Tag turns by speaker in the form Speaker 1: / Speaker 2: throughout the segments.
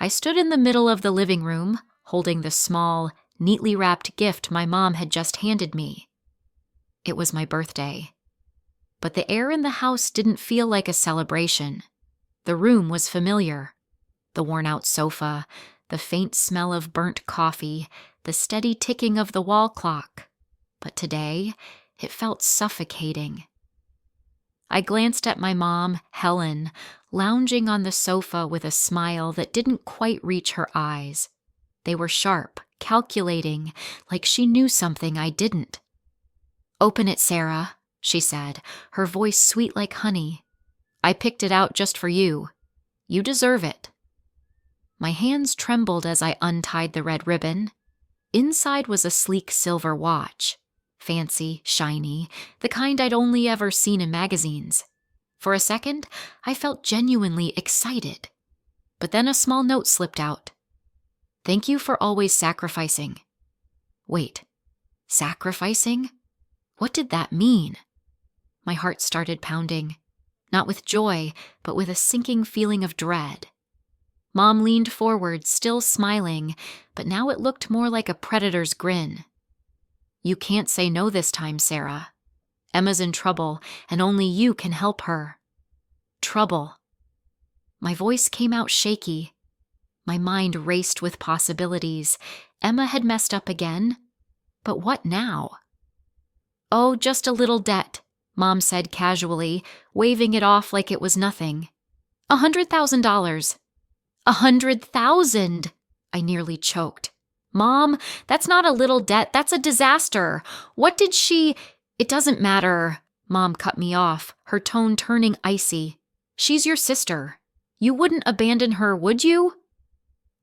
Speaker 1: I stood in the middle of the living room, holding the small, neatly wrapped gift my mom had just handed me. It was my birthday. But the air in the house didn't feel like a celebration. The room was familiar. The worn-out sofa, the faint smell of burnt coffee, the steady ticking of the wall clock. But today, it felt suffocating. I glanced at my mom, Helen, lounging on the sofa with a smile that didn't quite reach her eyes. They were sharp, calculating, like she knew something I didn't. "Open it, Sarah," she said, her voice sweet like honey. "I picked it out just for you. You deserve it." My hands trembled as I untied the red ribbon. Inside was a sleek silver watch. Fancy, shiny, the kind I'd only ever seen in magazines. For a second, I felt genuinely excited. But then a small note slipped out. "Thank you for always sacrificing." Wait, sacrificing? What did that mean? My heart started pounding, not with joy, but with a sinking feeling of dread. Mom leaned forward, still smiling, but now it looked more like a predator's grin. "You can't say no this time, Sarah. Emma's in trouble, and only you can help her." Trouble. My voice came out shaky. My mind raced with possibilities. Emma had messed up again. But what now? "Oh, just a little debt," Mom said casually, waving it off like it was nothing. $100,000. $100,000! I nearly choked. "Mom, that's not a little debt, that's a disaster. What did she—" "It doesn't matter," Mom cut me off, her tone turning icy. "She's your sister. You wouldn't abandon her, would you?"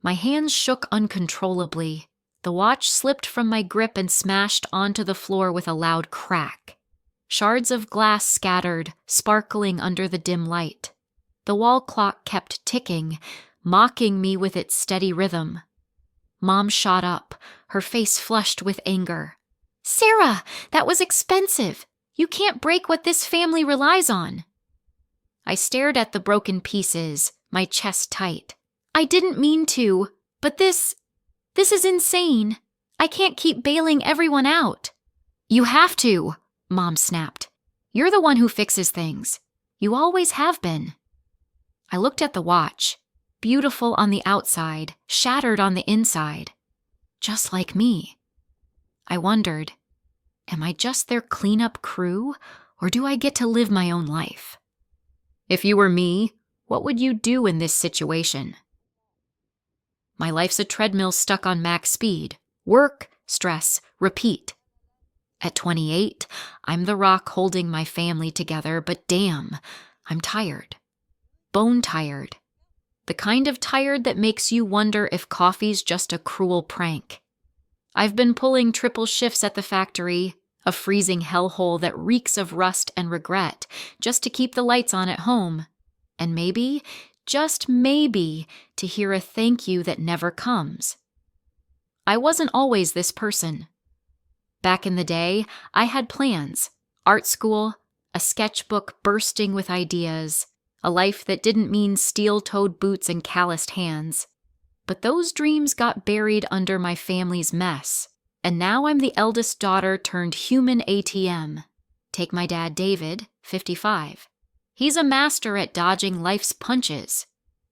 Speaker 1: My hands shook uncontrollably. The watch slipped from my grip and smashed onto the floor with a loud crack. Shards of glass scattered, sparkling under the dim light. The wall clock kept ticking, mocking me with its steady rhythm. Mom shot up, her face flushed with anger. "Sarah, that was expensive. You can't break what this family relies on." I stared at the broken pieces, my chest tight. "I didn't mean to, but this is insane. I can't keep bailing everyone out." "You have to," Mom snapped. "You're the one who fixes things. You always have been." I looked at the watch. Beautiful on the outside, shattered on the inside. Just like me. I wondered, am I just their cleanup crew, or do I get to live my own life? If you were me, what would you do in this situation? My life's a treadmill stuck on max speed. Work, stress, repeat. At 28, I'm the rock holding my family together, but damn, I'm tired. Bone tired. The kind of tired that makes you wonder if coffee's just a cruel prank. I've been pulling triple shifts at the factory, a freezing hellhole that reeks of rust and regret, just to keep the lights on at home. And maybe, just maybe, to hear a thank you that never comes. I wasn't always this person. Back in the day, I had plans, art school, a sketchbook bursting with ideas, a life that didn't mean steel-toed boots and calloused hands. But those dreams got buried under my family's mess, and now I'm the eldest daughter turned human ATM. Take my dad, David, 55. He's a master at dodging life's punches.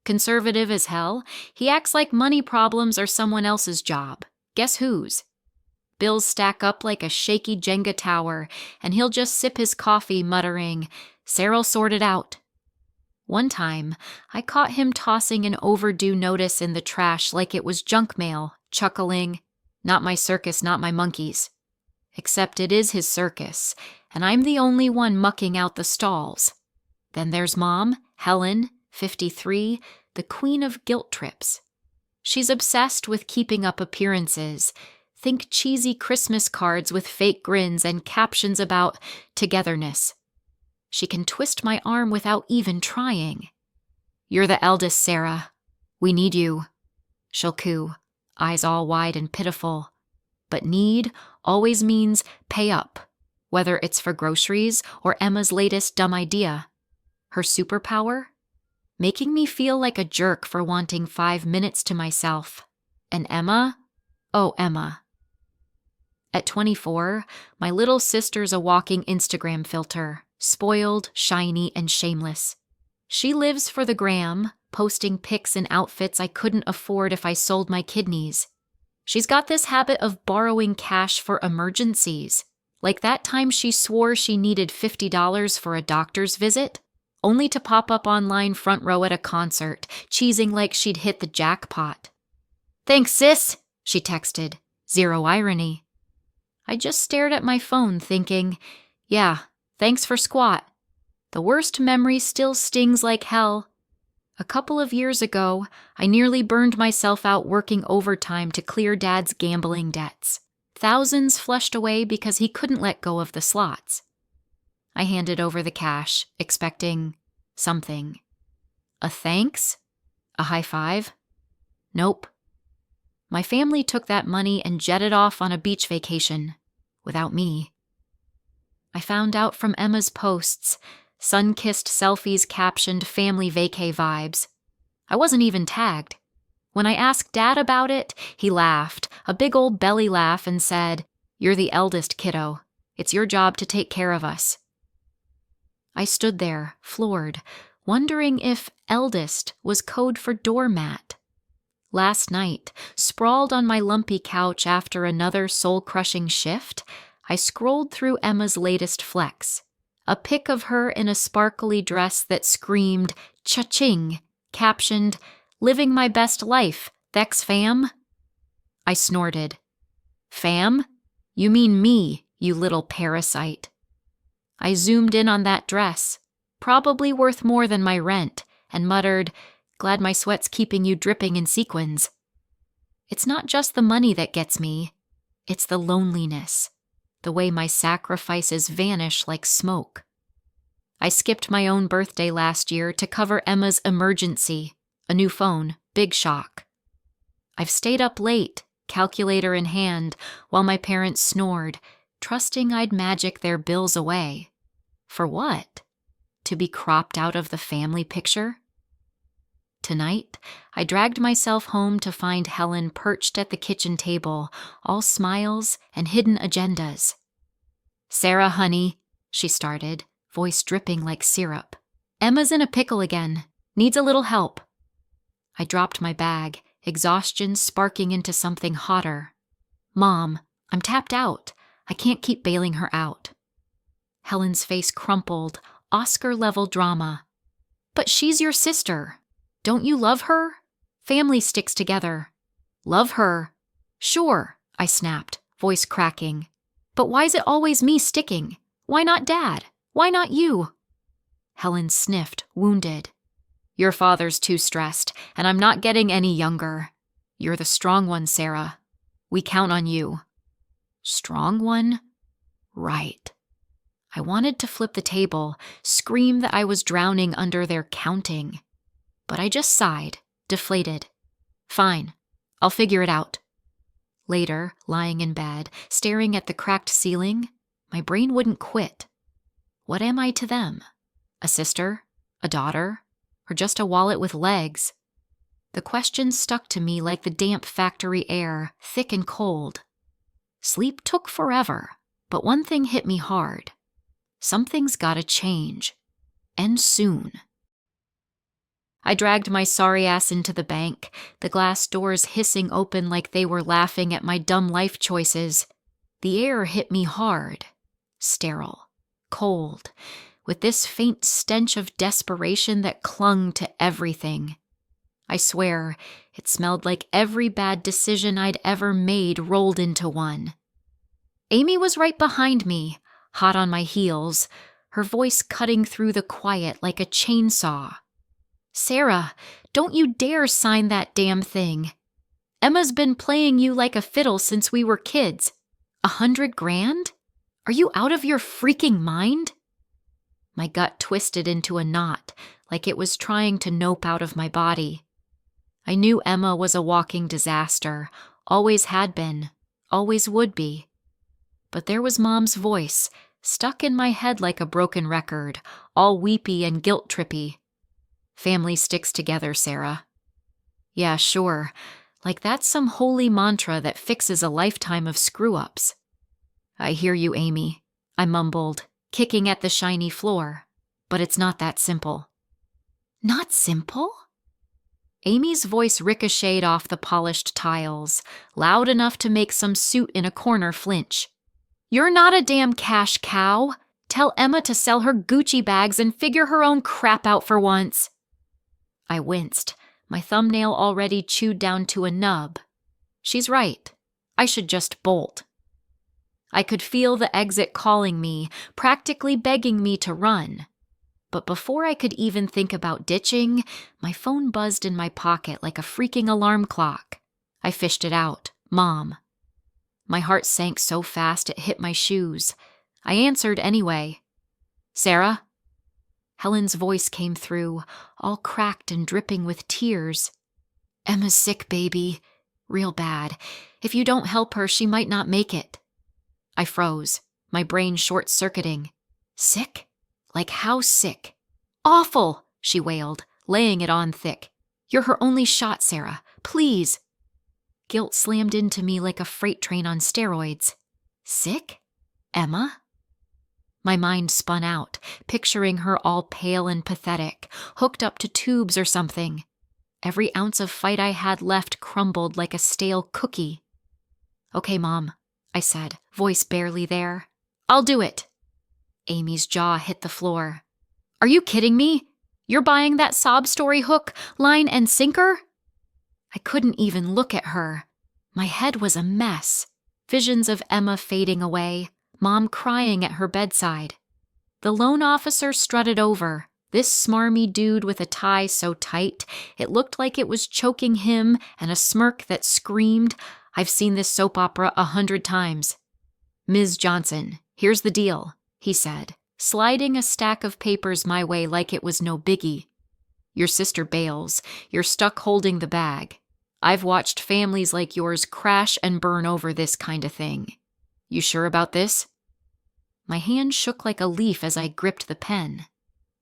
Speaker 1: Conservative as hell, he acts like money problems are someone else's job. Guess whose? Bills stack up like a shaky Jenga tower, and he'll just sip his coffee muttering, "Sarah'll sort it out." One time, I caught him tossing an overdue notice in the trash like it was junk mail, chuckling, "Not my circus, not my monkeys." Except it is his circus, and I'm the only one mucking out the stalls. Then there's Mom, Helen, 53, the queen of guilt trips. She's obsessed with keeping up appearances. Think cheesy Christmas cards with fake grins and captions about togetherness. She can twist my arm without even trying. "You're the eldest, Sarah. We need you." She'll coo, eyes all wide and pitiful. But need always means pay up, whether it's for groceries or Emma's latest dumb idea. Her superpower? making me feel like a jerk for wanting 5 minutes to myself. And Emma? Oh, Emma. At 24, my little sister's a walking Instagram filter, spoiled, shiny, and shameless. She lives for the gram, posting pics in outfits I couldn't afford if I sold my kidneys. She's got this habit of borrowing cash for emergencies, like that time she swore she needed $50 for a doctor's visit, only to pop up online front row at a concert, cheesing like she'd hit the jackpot. "Thanks, sis," she texted. Zero irony. I just stared at my phone thinking, yeah, thanks for squat. The worst memory still stings like hell. A couple of years ago, I nearly burned myself out working overtime to clear Dad's gambling debts. Thousands flushed away because he couldn't let go of the slots. I handed over the cash, expecting something. A thanks? A high five? Nope. My family took that money and jetted off on a beach vacation, without me. I found out from Emma's posts, sun-kissed selfies captioned family vacay vibes. I wasn't even tagged. When I asked Dad about it, he laughed, a big old belly laugh, and said, "You're the eldest, kiddo. It's your job to take care of us." I stood there, floored, wondering if eldest was code for doormat. Last night, sprawled on my lumpy couch after another soul-crushing shift, I scrolled through Emma's latest flex, a pic of her in a sparkly dress that screamed cha-ching, captioned, "Living my best life, thanks fam." I snorted. "Fam? You mean me, you little parasite." I zoomed in on that dress, probably worth more than my rent, and muttered, "Glad my sweat's keeping you dripping in sequins." It's not just the money that gets me, it's the loneliness, the way my sacrifices vanish like smoke. I skipped my own birthday last year to cover Emma's emergency, a new phone, big shock. I've stayed up late, calculator in hand, while my parents snored, trusting I'd magic their bills away. For what? To be cropped out of the family picture? Tonight, I dragged myself home to find Helen perched at the kitchen table, all smiles and hidden agendas. "Sarah, honey," she started, voice dripping like syrup. "Emma's in a pickle again. Needs a little help." I dropped my bag, exhaustion sparking into something hotter. "Mom, I'm tapped out. I can't keep bailing her out." Helen's face crumpled, Oscar-level drama. "But she's your sister. Don't you love her? Family sticks together." "Love her?" "Sure," I snapped, voice cracking. "But why's it always me sticking? Why not Dad? Why not you?" Helen sniffed, wounded. "Your father's too stressed, and I'm not getting any younger. You're the strong one, Sarah. We count on you." Strong one? Right. I wanted to flip the table, scream that I was drowning under their counting. But I just sighed, deflated. Fine, I'll figure it out. Later, lying in bed, staring at the cracked ceiling, my brain wouldn't quit. What am I to them? A sister? A daughter? Or just a wallet with legs? The question stuck to me like the damp factory air, thick and cold. Sleep took forever, but one thing hit me hard. Something's gotta change. And soon. I dragged my sorry ass into the bank, the glass doors hissing open like they were laughing at my dumb life choices. The air hit me hard, sterile, cold, with this faint stench of desperation that clung to everything. I swear, it smelled like every bad decision I'd ever made rolled into one. Amy was right behind me, hot on my heels, her voice cutting through the quiet like a chainsaw. "Sarah, don't you dare sign that damn thing. Emma's been playing you like a fiddle since we were kids. 100 grand? Are you out of your freaking mind?" My gut twisted into a knot, like it was trying to nope out of my body. I knew Emma was a walking disaster, always had been, always would be. But there was Mom's voice, stuck in my head like a broken record, all weepy and guilt-trippy. Family sticks together, Sarah. Yeah, sure. Like that's some holy mantra that fixes a lifetime of screw-ups. I hear you, Amy, I mumbled, kicking at the shiny floor. But it's not that simple. Not simple? Amy's voice ricocheted off the polished tiles, loud enough to make some suit in a corner flinch. You're not a damn cash cow. Tell Emma to sell her Gucci bags and figure her own crap out for once. I winced, my thumbnail already chewed down to a nub. She's right. I should just bolt. I could feel the exit calling me, practically begging me to run. But before I could even think about ditching, my phone buzzed in my pocket like a freaking alarm clock. I fished it out. Mom. My heart sank so fast it hit my shoes. I answered anyway. Sarah? Helen's voice came through, all cracked and dripping with tears. Emma's sick, baby. Real bad. If you don't help her, she might not make it. I froze, my brain short-circuiting. Sick? Like how sick? Awful, she wailed, laying it on thick. You're her only shot, Sarah. Please. Guilt slammed into me like a freight train on steroids. Sick? Emma? My mind spun out, picturing her all pale and pathetic, hooked up to tubes or something. Every ounce of fight I had left crumbled like a stale cookie. Okay, Mom, I said, voice barely there. I'll do it. Amy's jaw hit the floor. Are you kidding me? You're buying that sob story hook, line, and sinker? I couldn't even look at her. My head was a mess. Visions of Emma fading away, Mom crying at her bedside. The loan officer strutted over, this smarmy dude with a tie so tight it looked like it was choking him, and a smirk that screamed, I've seen this soap opera 100 times. Ms. Johnson, here's the deal, he said, sliding a stack of papers my way like it was no biggie. Your sister bails. You're stuck holding the bag. I've watched families like yours crash and burn over this kind of thing. You sure about this? My hand shook like a leaf as I gripped the pen.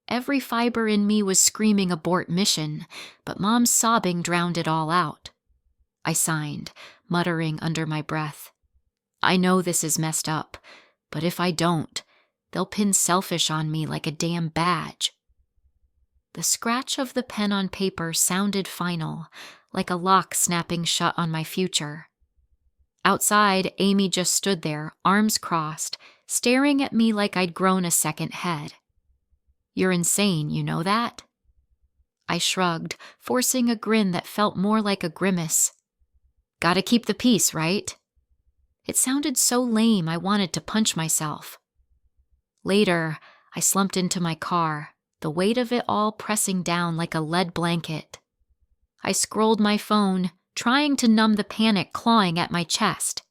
Speaker 1: Every fiber in me was screaming abort mission, but Mom's sobbing drowned it all out. I signed, muttering under my breath. I know this is messed up, but if I don't, they'll pin selfish on me like a damn badge. The scratch of the pen on paper sounded final, like a lock snapping shut on my future. Outside, Amy just stood there, arms crossed, staring at me like I'd grown a second head. You're insane, you know that? I shrugged, forcing a grin that felt more like a grimace. Gotta keep the peace, right? It sounded so lame I wanted to punch myself. Later, I slumped into my car, the weight of it all pressing down like a lead blanket. I scrolled my phone, trying to numb the panic clawing at my chest.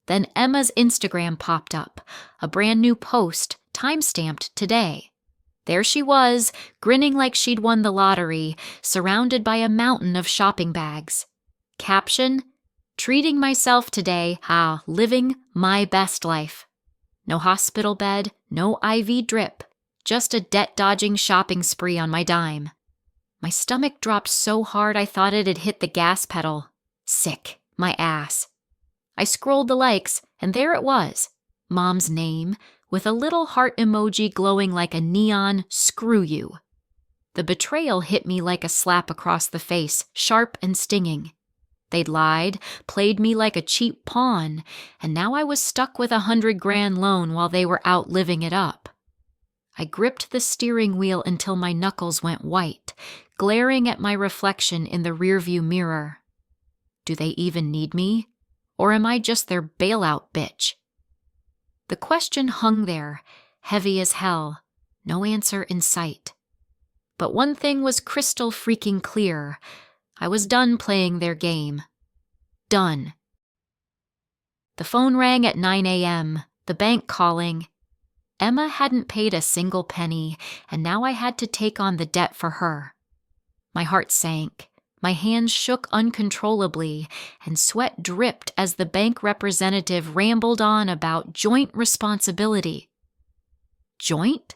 Speaker 1: Then Emma's Instagram popped up, a brand new post, time-stamped today. There she was, grinning like she'd won the lottery, surrounded by a mountain of shopping bags. Caption, treating myself today, living my best life. No hospital bed, no IV drip, just a debt-dodging shopping spree on my dime. My stomach dropped so hard I thought it'd hit the gas pedal. Sick, my ass. I scrolled the likes, and there it was, Mom's name, with a little heart emoji glowing like a neon screw you. The betrayal hit me like a slap across the face, sharp and stinging. They'd lied, played me like a cheap pawn, and now I was stuck with $100,000 loan while they were out living it up. I gripped the steering wheel until my knuckles went white, glaring at my reflection in the rearview mirror. Do they even need me? Or am I just their bailout bitch? The question hung there, heavy as hell, no answer in sight. But one thing was crystal freaking clear. I was done playing their game. Done. The phone rang at 9 a.m., the bank calling. Emma hadn't paid a single penny, and now I had to take on the debt for her. My heart sank. My hands shook uncontrollably, and sweat dripped as the bank representative rambled on about joint responsibility. Joint?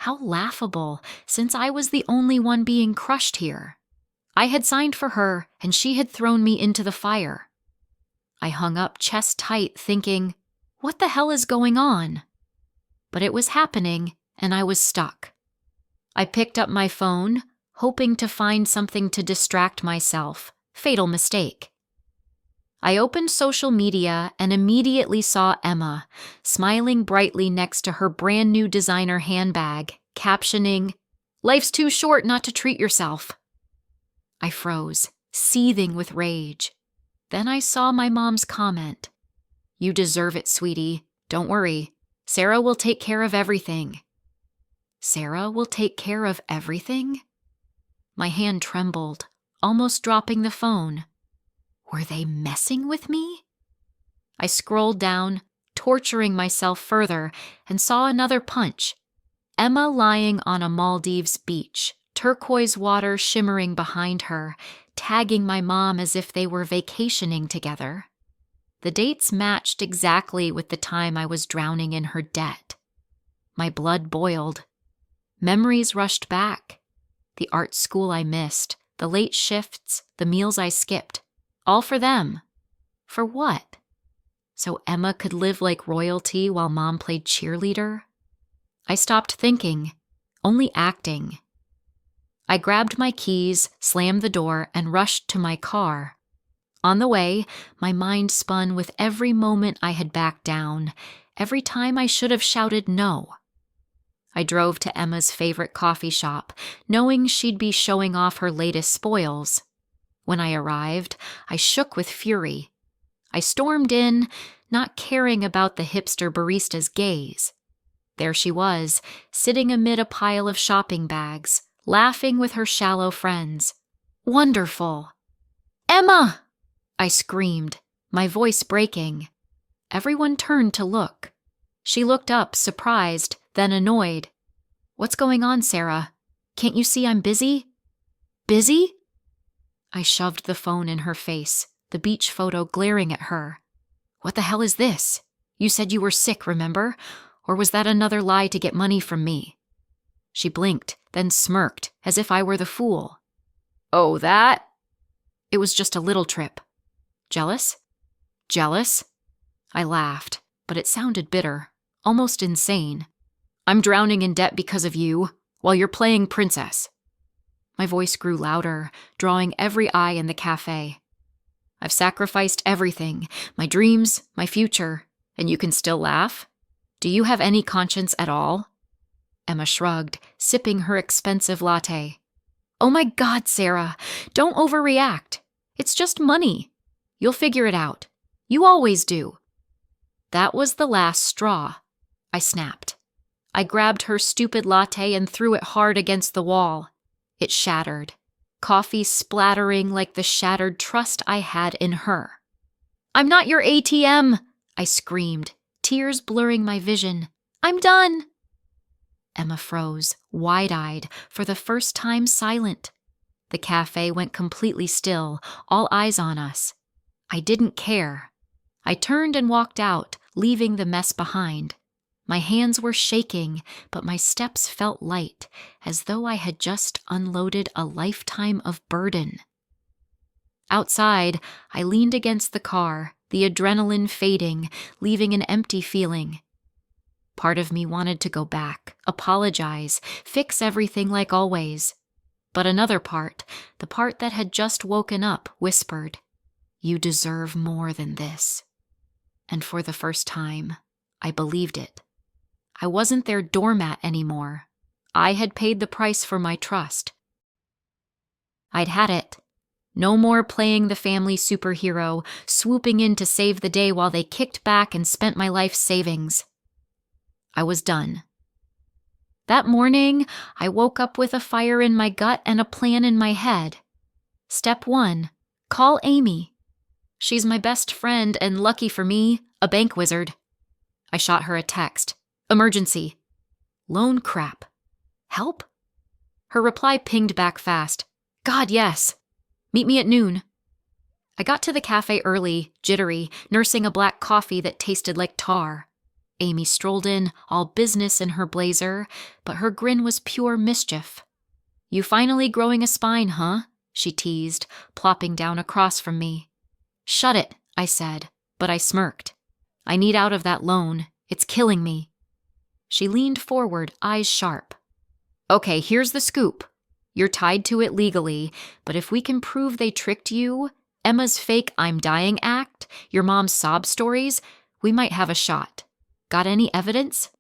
Speaker 1: How laughable, since I was the only one being crushed here. I had signed for her, and she had thrown me into the fire. I hung up chest tight, thinking, what the hell is going on? But it was happening, and I was stuck. I picked up my phone, hoping to find something to distract myself. Fatal mistake. I opened social media and immediately saw Emma, smiling brightly next to her brand new designer handbag, captioning, "Life's too short not to treat yourself." I froze, seething with rage. Then I saw my mom's comment. "You deserve it, sweetie. Don't worry. Sarah will take care of everything." Sarah will take care of everything? My hand trembled, almost dropping the phone. Were they messing with me? I scrolled down, torturing myself further, and saw another punch. Emma lying on a Maldives beach, turquoise water shimmering behind her, tagging my mom as if they were vacationing together. The dates matched exactly with the time I was drowning in her debt. My blood boiled. Memories rushed back. The art school I missed, the late shifts, the meals I skipped. All for them. For what? So Emma could live like royalty while Mom played cheerleader? I stopped thinking, only acting. I grabbed my keys, slammed the door, and rushed to my car. On the way, my mind spun with every moment I had backed down, every time I should have shouted no. I drove to Emma's favorite coffee shop, knowing she'd be showing off her latest spoils. When I arrived, I shook with fury. I stormed in, not caring about the hipster barista's gaze. There she was, sitting amid a pile of shopping bags, laughing with her shallow friends. Wonderful! "Emma!" I screamed, my voice breaking. Everyone turned to look. She looked up, surprised, then annoyed. "What's going on, Sarah? Can't you see I'm busy?" "Busy?" I shoved the phone in her face, the beach photo glaring at her. "What the hell is this? You said you were sick, remember? Or was that another lie to get money from me?" She blinked, then smirked, as if I were the fool. "Oh, that? It was just a little trip." "Jealous?" "Jealous?" I laughed, but it sounded bitter, almost insane. "I'm drowning in debt because of you, while you're playing princess." My voice grew louder, drawing every eye in the cafe. "I've sacrificed everything, my dreams, my future, and you can still laugh? Do you have any conscience at all?" Emma shrugged, sipping her expensive latte. "Oh my God, Sarah, don't overreact. It's just money. You'll figure it out. You always do." That was the last straw. I snapped. I grabbed her stupid latte and threw it hard against the wall. It shattered, coffee splattering like the shattered trust I had in her. "I'm not your ATM!" I screamed, tears blurring my vision. "I'm done!" Emma froze, wide-eyed, for the first time silent. The cafe went completely still, all eyes on us. I didn't care. I turned and walked out, leaving the mess behind. My hands were shaking, but my steps felt light, as though I had just unloaded a lifetime of burden. Outside, I leaned against the car, the adrenaline fading, leaving an empty feeling. Part of me wanted to go back, apologize, fix everything like always. But another part, the part that had just woken up, whispered, "You deserve more than this." And for the first time, I believed it. I wasn't their doormat anymore. I had paid the price for my trust. I'd had it. No more playing the family superhero, swooping in to save the day while they kicked back and spent my life's savings. I was done. That morning, I woke up with a fire in my gut and a plan in my head. Step 1, call Amy. She's my best friend and, lucky for me, a bank wizard. I shot her a text. Emergency. Loan crap. Help? Her reply pinged back fast. God, yes. Meet me at noon. I got to the cafe early, jittery, nursing a black coffee that tasted like tar. Amy strolled in, all business in her blazer, but her grin was pure mischief. You finally growing a spine, huh? She teased, plopping down across from me. Shut it, I said, but I smirked. I need out of that loan. It's killing me. She leaned forward, eyes sharp. Okay, here's the scoop. You're tied to it legally, but if we can prove they tricked you, Emma's fake I'm dying act, your mom's sob stories, we might have a shot. Got any evidence?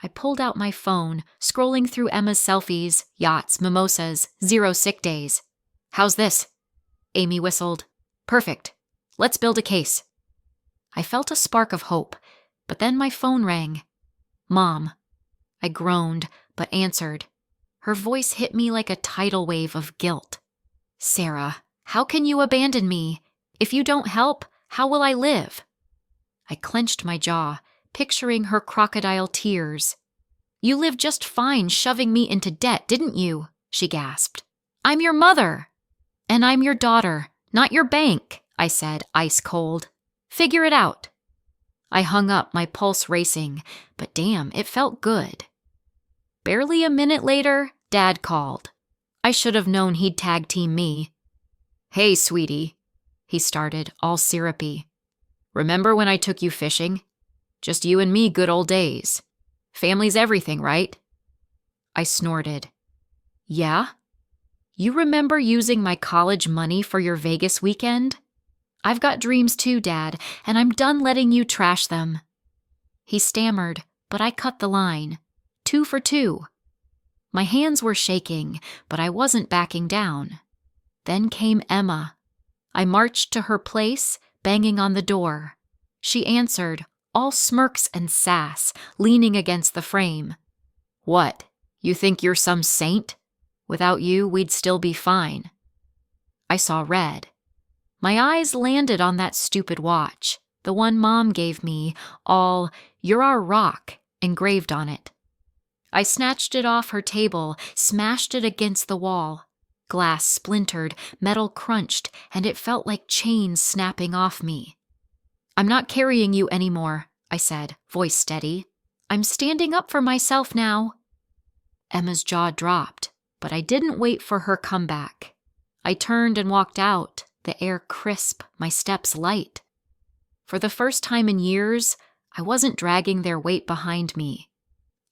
Speaker 1: I pulled out my phone, scrolling through Emma's selfies, yachts, mimosas, 0 sick days. How's this? Amy whistled. Perfect. Let's build a case. I felt a spark of hope, but then my phone rang. Mom. I groaned, but answered. Her voice hit me like a tidal wave of guilt. Sarah, how can you abandon me? If you don't help, how will I live? I clenched my jaw, picturing her crocodile tears. You lived just fine shoving me into debt, didn't you? She gasped. I'm your mother. And I'm your daughter, not your bank, I said, ice cold. Figure it out. I hung up, my pulse racing, but damn, it felt good. Barely a minute later, Dad called. I should have known he'd tag team me. Hey, sweetie, he started, all syrupy. Remember when I took you fishing? Just you and me, good old days. Family's everything, right? I snorted. Yeah? You remember using my college money for your Vegas weekend? I've got dreams too, Dad, and I'm done letting you trash them. He stammered, but I cut the line. 2 for 2. My hands were shaking, but I wasn't backing down. Then came Emma. I marched to her place, banging on the door. She answered, all smirks and sass, leaning against the frame. What, you think you're some saint? Without you, we'd still be fine. I saw red. My eyes landed on that stupid watch, the one Mom gave me, all, "You're our rock," engraved on it. I snatched it off her table, smashed it against the wall. Glass splintered, metal crunched, and it felt like chains snapping off me. I'm not carrying you anymore, I said, voice steady. I'm standing up for myself now. Emma's jaw dropped, but I didn't wait for her comeback. I turned and walked out, the air crisp, my steps light. For the first time in years, I wasn't dragging their weight behind me.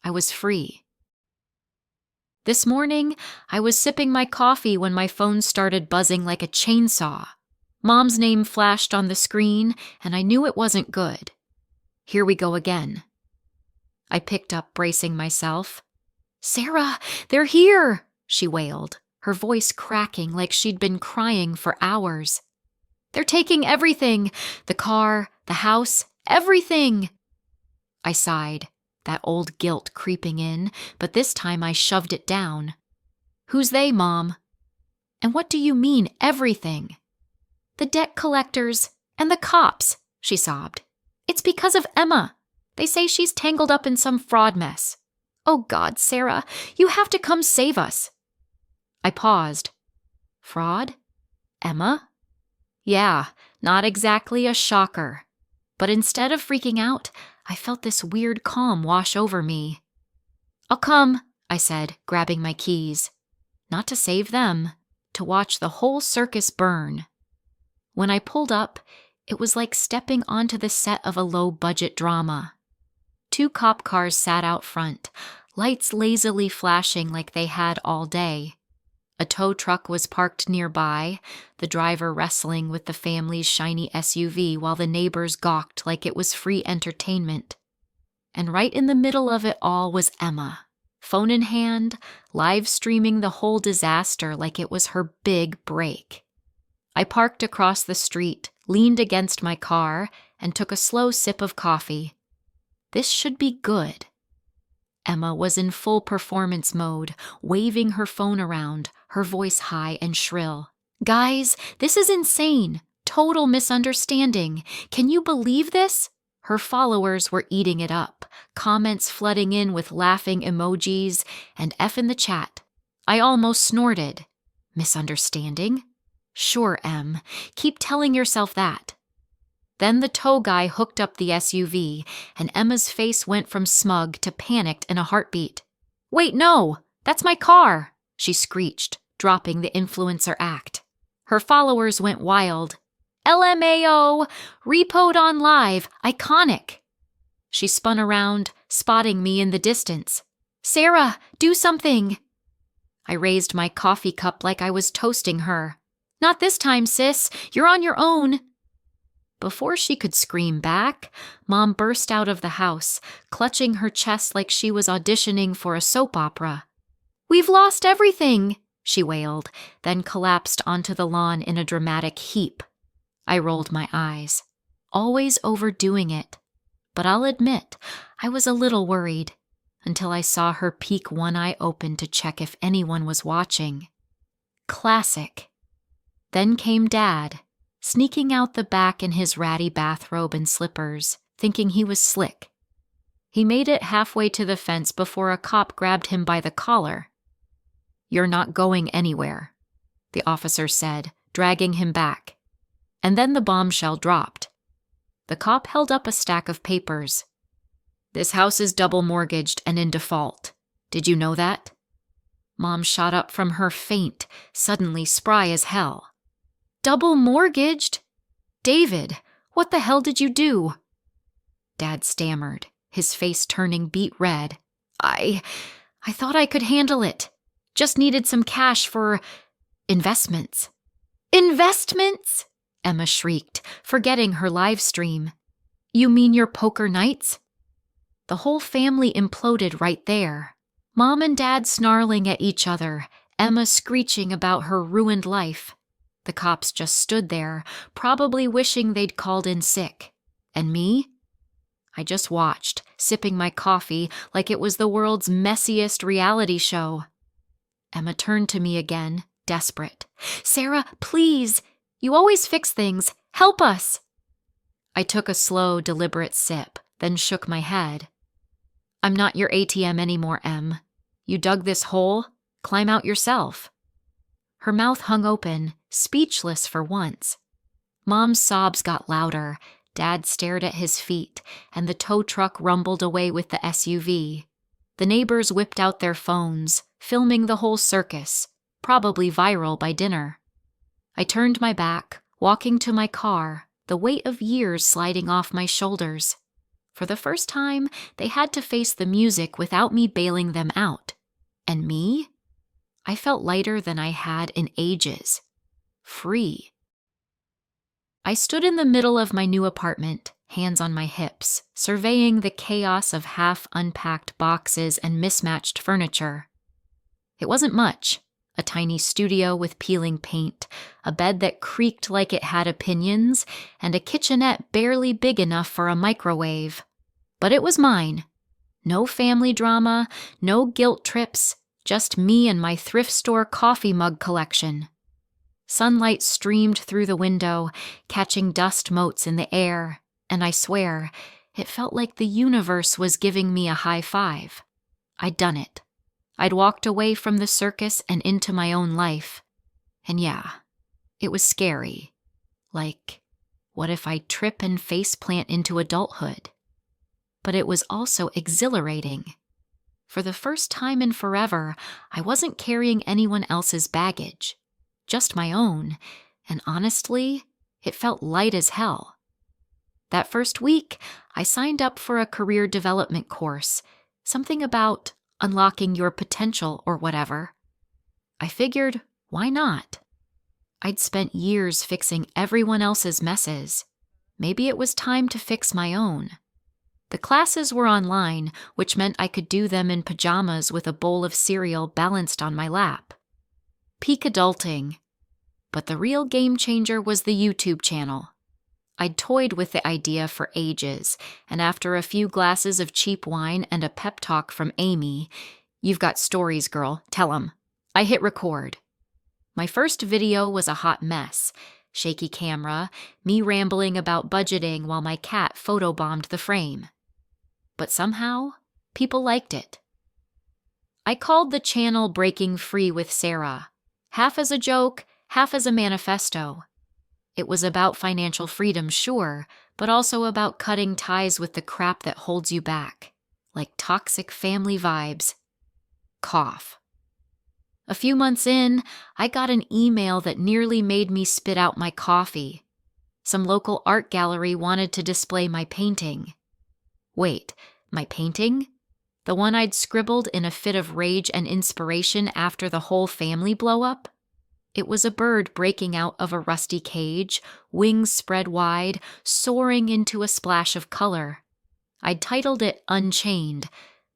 Speaker 1: I was free. This morning, I was sipping my coffee when my phone started buzzing like a chainsaw. Mom's name flashed on the screen, and I knew it wasn't good. Here we go again. I picked up, bracing myself. Sarah, they're here, she wailed, her voice cracking like she'd been crying for hours. They're taking everything, the car, the house, everything. I sighed, that old guilt creeping in, but this time I shoved it down. Who's they, Mom? And what do you mean, everything? The debt collectors and the cops, she sobbed. It's because of Emma. They say she's tangled up in some fraud mess. Oh God, Sarah, you have to come save us. I paused. Fraud? Emma? Yeah, not exactly a shocker. But instead of freaking out, I felt this weird calm wash over me. I'll come, I said, grabbing my keys. Not to save them, to watch the whole circus burn. When I pulled up, it was like stepping onto the set of a low-budget drama. 2 cop cars sat out front, lights lazily flashing like they had all day. A tow truck was parked nearby, the driver wrestling with the family's shiny SUV while the neighbors gawked like it was free entertainment. And right in the middle of it all was Emma, phone in hand, live streaming the whole disaster like it was her big break. I parked across the street, leaned against my car, and took a slow sip of coffee. This should be good. Emma was in full performance mode, waving her phone around, her voice high and shrill. Guys, this is insane. Total misunderstanding. Can you believe this? Her followers were eating it up, comments flooding in with laughing emojis, and F in the chat. I almost snorted. Misunderstanding? Sure, Em. Keep telling yourself that. Then the tow guy hooked up the SUV, and Emma's face went from smug to panicked in a heartbeat. "Wait, no! That's my car!" she screeched, dropping the influencer act. Her followers went wild. "LMAO! Repoed on live! Iconic!" She spun around, spotting me in the distance. "Sarah, do something!" I raised my coffee cup like I was toasting her. "Not this time, sis. You're on your own." Before she could scream back, Mom burst out of the house, clutching her chest like she was auditioning for a soap opera. "We've lost everything," she wailed, then collapsed onto the lawn in a dramatic heap. I rolled my eyes, always overdoing it. But I'll admit, I was a little worried, until I saw her peek one eye open to check if anyone was watching. Classic. Then came Dad, sneaking out the back in his ratty bathrobe and slippers, thinking he was slick. He made it halfway to the fence before a cop grabbed him by the collar. "You're not going anywhere," the officer said, dragging him back. And then the bombshell dropped. The cop held up a stack of papers. "This house is double mortgaged and in default. Did you know that?" Mom shot up from her faint, suddenly spry as hell. "Double mortgaged? David, what the hell did you do?" Dad stammered, his face turning beet red. I thought I could handle it. Just needed some cash for investments." "Investments?" Emma shrieked, forgetting her live stream. "You mean your poker nights?" The whole family imploded right there. Mom and Dad snarling at each other, Emma screeching about her ruined life. The cops just stood there, probably wishing they'd called in sick. And me? I just watched, sipping my coffee like it was the world's messiest reality show. Emma turned to me again, desperate. "Sarah, please! You always fix things. Help us!" I took a slow, deliberate sip, then shook my head. "I'm not your ATM anymore, Em. You dug this hole, climb out yourself." Her mouth hung open, speechless for once. Mom's sobs got louder. Dad stared at his feet, and the tow truck rumbled away with the SUV. The neighbors whipped out their phones, filming the whole circus, probably viral by dinner. I turned my back, walking to my car, the weight of years sliding off my shoulders. For the first time, they had to face the music without me bailing them out. And me? I felt lighter than I had in ages. Free. I stood in the middle of my new apartment, hands on my hips, surveying the chaos of half-unpacked boxes and mismatched furniture. It wasn't much. A tiny studio with peeling paint, a bed that creaked like it had opinions, and a kitchenette barely big enough for a microwave. But it was mine. No family drama, no guilt trips, just me and my thrift store coffee mug collection. Sunlight streamed through the window, catching dust motes in the air, and I swear, it felt like the universe was giving me a high five. I'd done it. I'd walked away from the circus and into my own life. And yeah, it was scary. Like, what if I trip and faceplant into adulthood? But it was also exhilarating. For the first time in forever, I wasn't carrying anyone else's baggage, just my own, and honestly, it felt light as hell. That first week, I signed up for a career development course, something about unlocking your potential or whatever. I figured, why not? I'd spent years fixing everyone else's messes. Maybe it was time to fix my own. The classes were online, which meant I could do them in pajamas with a bowl of cereal balanced on my lap. Peak adulting. But the real game changer was the YouTube channel. I'd toyed with the idea for ages, and after a few glasses of cheap wine and a pep talk from Amy, "You've got stories, girl, tell 'em," I hit record. My first video was a hot mess. Shaky camera, me rambling about budgeting while my cat photobombed the frame. But somehow, people liked it. I called the channel Breaking Free with Sarah, half as a joke, half as a manifesto. It was about financial freedom, sure, but also about cutting ties with the crap that holds you back, like toxic family vibes. Cough. A few months in, I got an email that nearly made me spit out my coffee. Some local art gallery wanted to display my painting. Wait, my painting? The one I'd scribbled in a fit of rage and inspiration after the whole family blow-up? It was a bird breaking out of a rusty cage, wings spread wide, soaring into a splash of color. I'd titled it Unchained,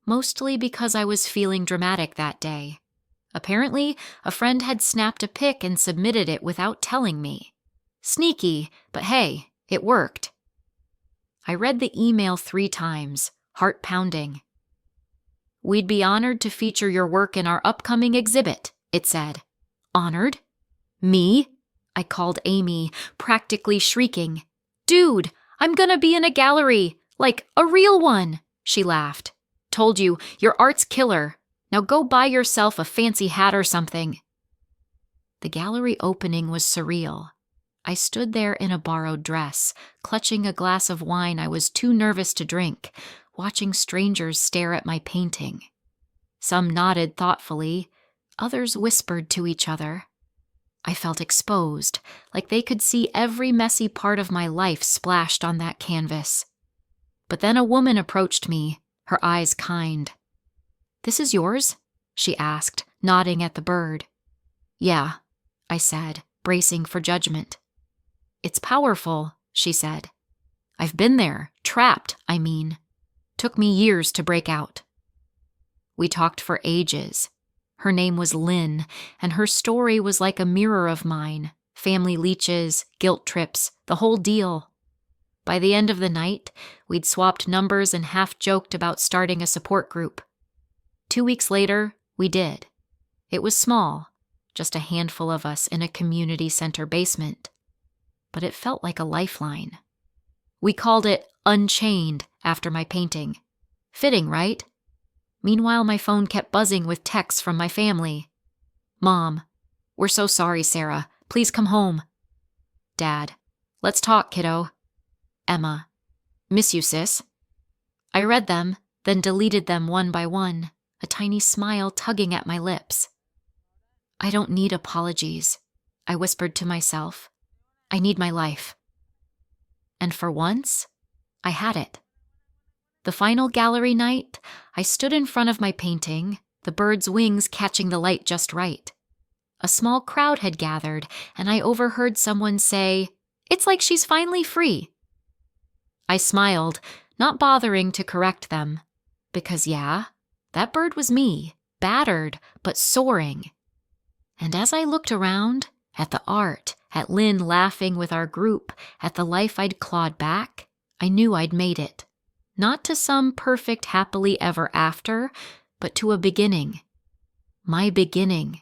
Speaker 1: mostly because I was feeling dramatic that day. Apparently, a friend had snapped a pic and submitted it without telling me. Sneaky, but hey, it worked. I read the email 3 times, heart pounding. "We'd be honored to feature your work in our upcoming exhibit," it said. Honored? Me? I called Amy, practically shrieking. "Dude, I'm gonna be in a gallery, like a real one," she laughed. "Told you, your art's killer. Now go buy yourself a fancy hat or something." The gallery opening was surreal. I stood there in a borrowed dress, clutching a glass of wine I was too nervous to drink, watching strangers stare at my painting. Some nodded thoughtfully, others whispered to each other. I felt exposed, like they could see every messy part of my life splashed on that canvas. But then a woman approached me, her eyes kind. "This is yours?" she asked, nodding at the bird. "Yeah," I said, bracing for judgment. "It's powerful," she said. "I've been there, trapped, I mean. Took me years to break out." We talked for ages. Her name was Lynn, and her story was like a mirror of mine. Family leeches, guilt trips, the whole deal. By the end of the night, we'd swapped numbers and half-joked about starting a support group. 2 weeks later, we did. It was small, just a handful of us in a community center basement. But it felt like a lifeline. We called it Unchained after my painting. Fitting, right? Meanwhile, my phone kept buzzing with texts from my family. "Mom, we're so sorry, Sarah. Please come home." Dad, "Let's talk, kiddo." Emma, "Miss you, sis." I read them, then deleted them one by one, a tiny smile tugging at my lips. "I don't need apologies," I whispered to myself. "I need my life." And for once, I had it. The final gallery night, I stood in front of my painting, the bird's wings catching the light just right. A small crowd had gathered, and I overheard someone say, "It's like she's finally free." I smiled, not bothering to correct them, because yeah, that bird was me, battered but soaring. And as I looked around, at the art, at Lynn laughing with our group, at the life I'd clawed back, I knew I'd made it. Not to some perfect happily ever after, but to a beginning. My beginning.